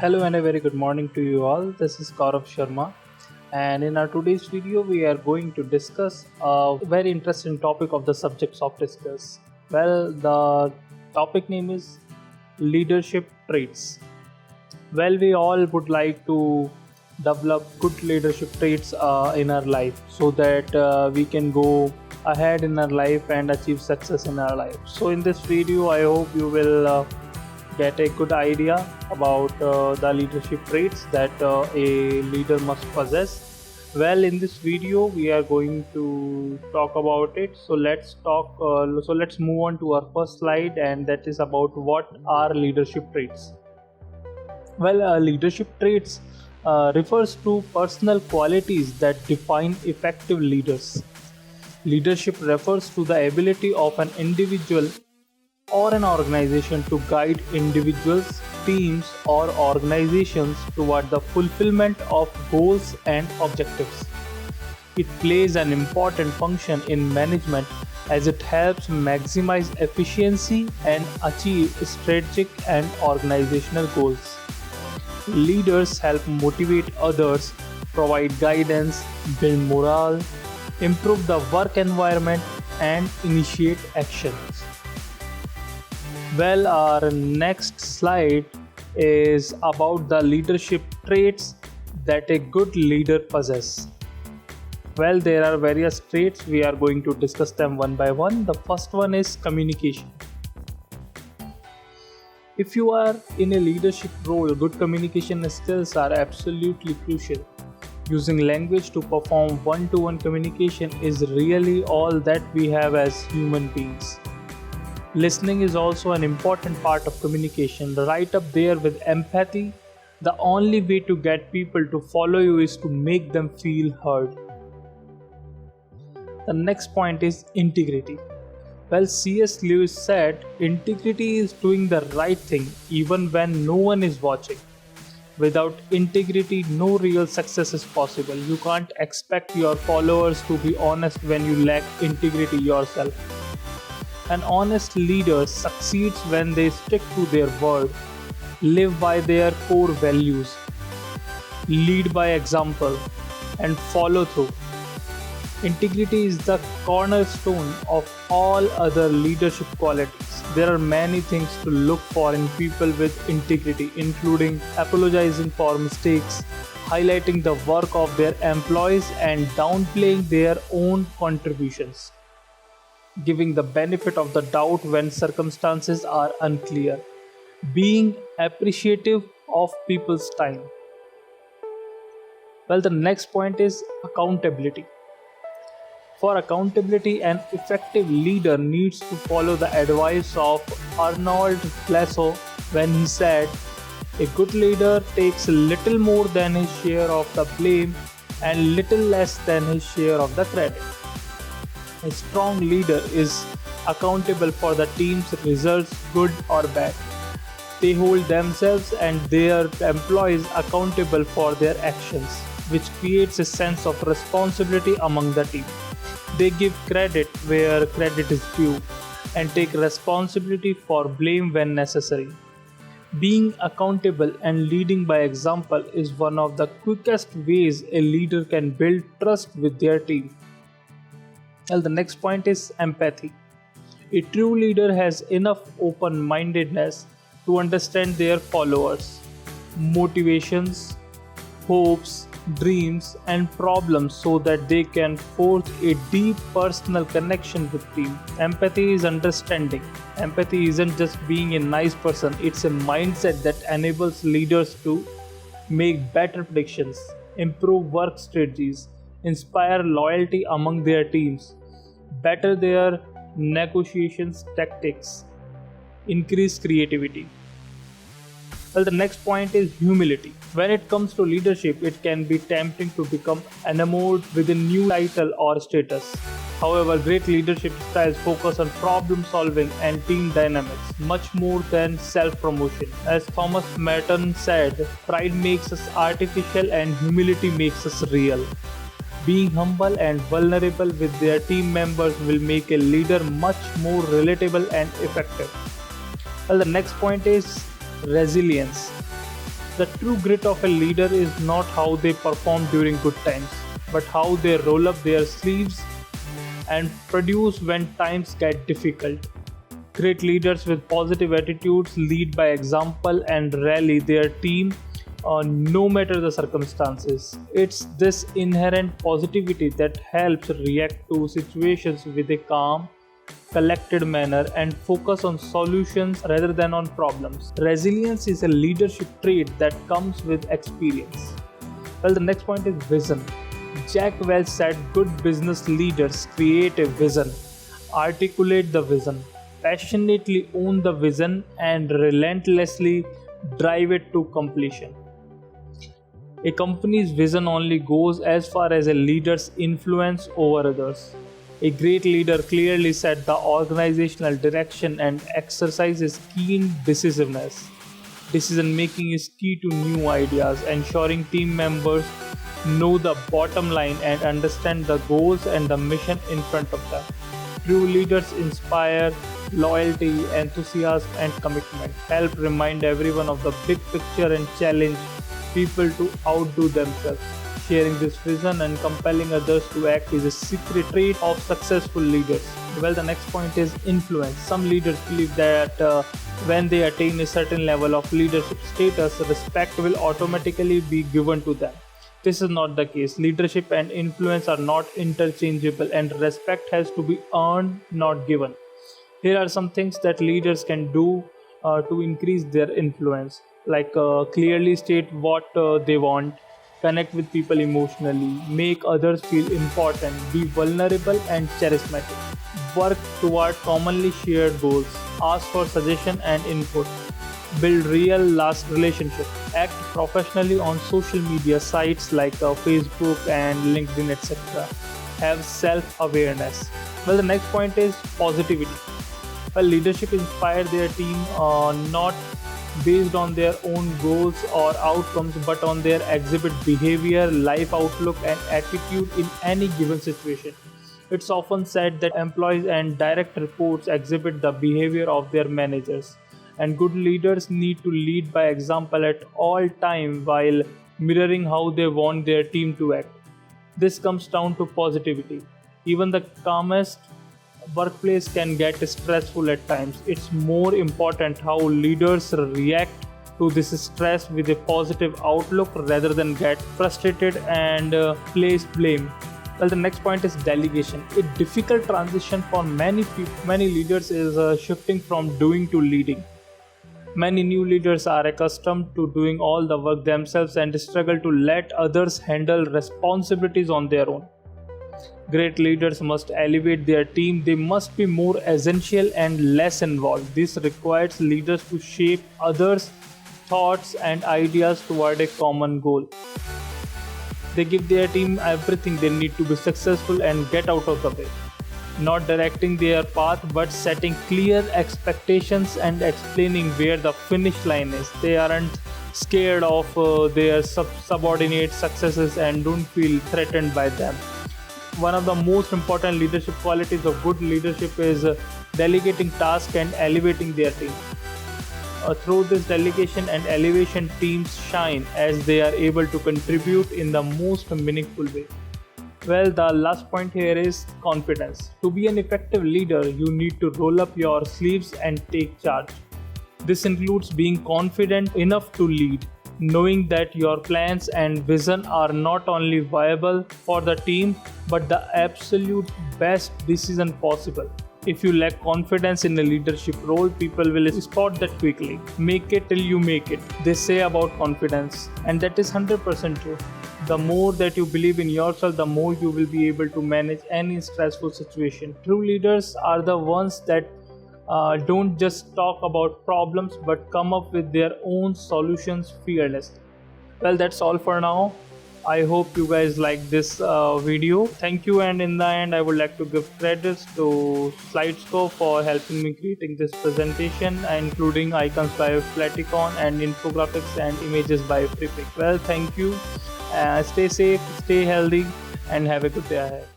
Hello and a very good morning to you all. This is Gaurav Sharma, and in our today's video, we are going to discuss a very interesting topic of the subjects of discuss. Well, the topic name is leadership traits. Well, we all would like to develop good leadership traits in our life so that we can go ahead in our life and achieve success in our life. So, in this video, I hope you will get a good idea about the leadership traits that a leader must possess. Well, in this video we are going to talk about it, so let's move on to our first slide, and that is about what are leadership traits. Well, leadership traits refers to personal qualities that define effective leaders. Leadership refers to the ability of an individual or an organization to guide individuals, teams, or organizations toward the fulfillment of goals and objectives. It plays an important function in management as it helps maximize efficiency and achieve strategic and organizational goals. Leaders help motivate others, provide guidance, build morale, improve the work environment, and initiate actions. Well, our next slide is about the leadership traits that a good leader possesses. Well, there are various traits. We are going to discuss them one by one. The first one is communication. If you are in a leadership role, good communication skills are absolutely crucial. Using language to perform one-to-one communication is really all that we have as human beings. Listening is also an important part of communication, right up there with empathy. The only way to get people to follow you is to make them feel heard. The next point is integrity. Well, C.S. Lewis said, integrity is doing the right thing even when no one is watching. Without integrity, no real success is possible. You can't expect your followers to be honest when you lack integrity yourself. An honest leader succeeds when they stick to their word, live by their core values, lead by example, and follow through. Integrity is the cornerstone of all other leadership qualities. There are many things to look for in people with integrity, including apologizing for mistakes, highlighting the work of their employees, and downplaying their own contributions, giving the benefit of the doubt when circumstances are unclear, being appreciative of people's time. Well, the next point is accountability. For accountability, an effective leader needs to follow the advice of Arnold Glasow when he said, a good leader takes little more than his share of the blame and little less than his share of the credit. A strong leader is accountable for the team's results, good or bad. They hold themselves and their employees accountable for their actions, which creates a sense of responsibility among the team. They give credit where credit is due and take responsibility for blame when necessary. Being accountable and leading by example is one of the quickest ways a leader can build trust with their team. Well, the next point is empathy. A true leader has enough open mindedness to understand their followers' motivations, hopes, dreams, and problems so that they can forge a deep personal connection with team. Empathy is understanding. Empathy isn't just being a nice person, it's a mindset that enables leaders to make better predictions, improve work strategies, inspire loyalty among their teams, better their negotiations tactics, increase creativity. Well, the next point is humility. When it comes to leadership, it can be tempting to become enamored with a new title or status. However, great leadership styles focus on problem solving and team dynamics much more than self promotion. As Thomas Merton said, pride makes us artificial and humility makes us real. Being humble and vulnerable with their team members will make a leader much more relatable and effective. Well, the next point is resilience. The true grit of a leader is not how they perform during good times, but how they roll up their sleeves and produce when times get difficult. Great leaders with positive attitudes lead by example and rally their team no matter the circumstances. It's this inherent positivity that helps react to situations with a calm, collected manner and focus on solutions rather than on problems. Resilience is a leadership trait that comes with experience. Well, the next point is vision. Jack Welch said good business leaders create a vision, articulate the vision, passionately own the vision, and relentlessly drive it to completion. A company's vision only goes as far as a leader's influence over others. A great leader clearly set the organizational direction and exercises keen decisiveness. Decision making is key to new ideas, ensuring team members know the bottom line and understand the goals and the mission in front of them. True leaders inspire loyalty, enthusiasm, and commitment, help remind everyone of the big picture and challenge people to outdo themselves. Sharing this vision and compelling others to act is a secret trait of successful leaders. Well, the next point is influence. Some leaders believe that when they attain a certain level of leadership status, respect will automatically be given to them. This is not the case. Leadership and influence are not interchangeable, and respect has to be earned, not given. Here are some things that leaders can do to increase their influence, like clearly state what they want, connect with people emotionally, make others feel important, be vulnerable and charismatic, work toward commonly shared goals, ask for suggestion and input, build real last relationships, act professionally on social media sites like Facebook and LinkedIn, etc. Have self-awareness. Well, the next point is positivity. Well, leadership inspire their team not based on their own goals or outcomes, but on their exhibit behavior, life outlook, and attitude in any given situation. It's often said that employees and direct reports exhibit the behavior of their managers, and good leaders need to lead by example at all time while mirroring how they want their team to act. This comes down to positivity. Even the calmest workplace can get stressful at times. It's more important how leaders react to this stress with a positive outlook rather than get frustrated and place blame. Well, the next point is delegation. A difficult transition for many leaders is shifting from doing to leading. Many new leaders are accustomed to doing all the work themselves and struggle to let others handle responsibilities on their own. Great leaders must elevate their team. They must be more essential and less involved. This requires leaders to shape others' thoughts and ideas toward a common goal. They give their team everything they need to be successful and get out of the way. Not directing their path, but setting clear expectations and explaining where the finish line is. They aren't scared of their subordinate successes and don't feel threatened by them. One of the most important leadership qualities of good leadership is delegating tasks and elevating their team. Through this delegation and elevation, teams shine as they are able to contribute in the most meaningful way. Well, the last point here is confidence. To be an effective leader, you need to roll up your sleeves and take charge. This includes being confident enough to lead, knowing that your plans and vision are not only viable for the team but the absolute best decision possible. If you lack confidence in a leadership role, people will spot that quickly. Make it till you make it, they say about confidence, and that is 100% true. The more that you believe in yourself, the more you will be able to manage any stressful situation. True leaders are the ones that don't just talk about problems but come up with their own solutions fearlessly. Well, that's all for now. I hope you guys like this video. Thank you, and in the end I would like to give credits to Slidescope for helping me creating this presentation, including icons by Flaticon and infographics and images by Freepik. Well, thank you. Stay safe, stay healthy, and have a good day ahead.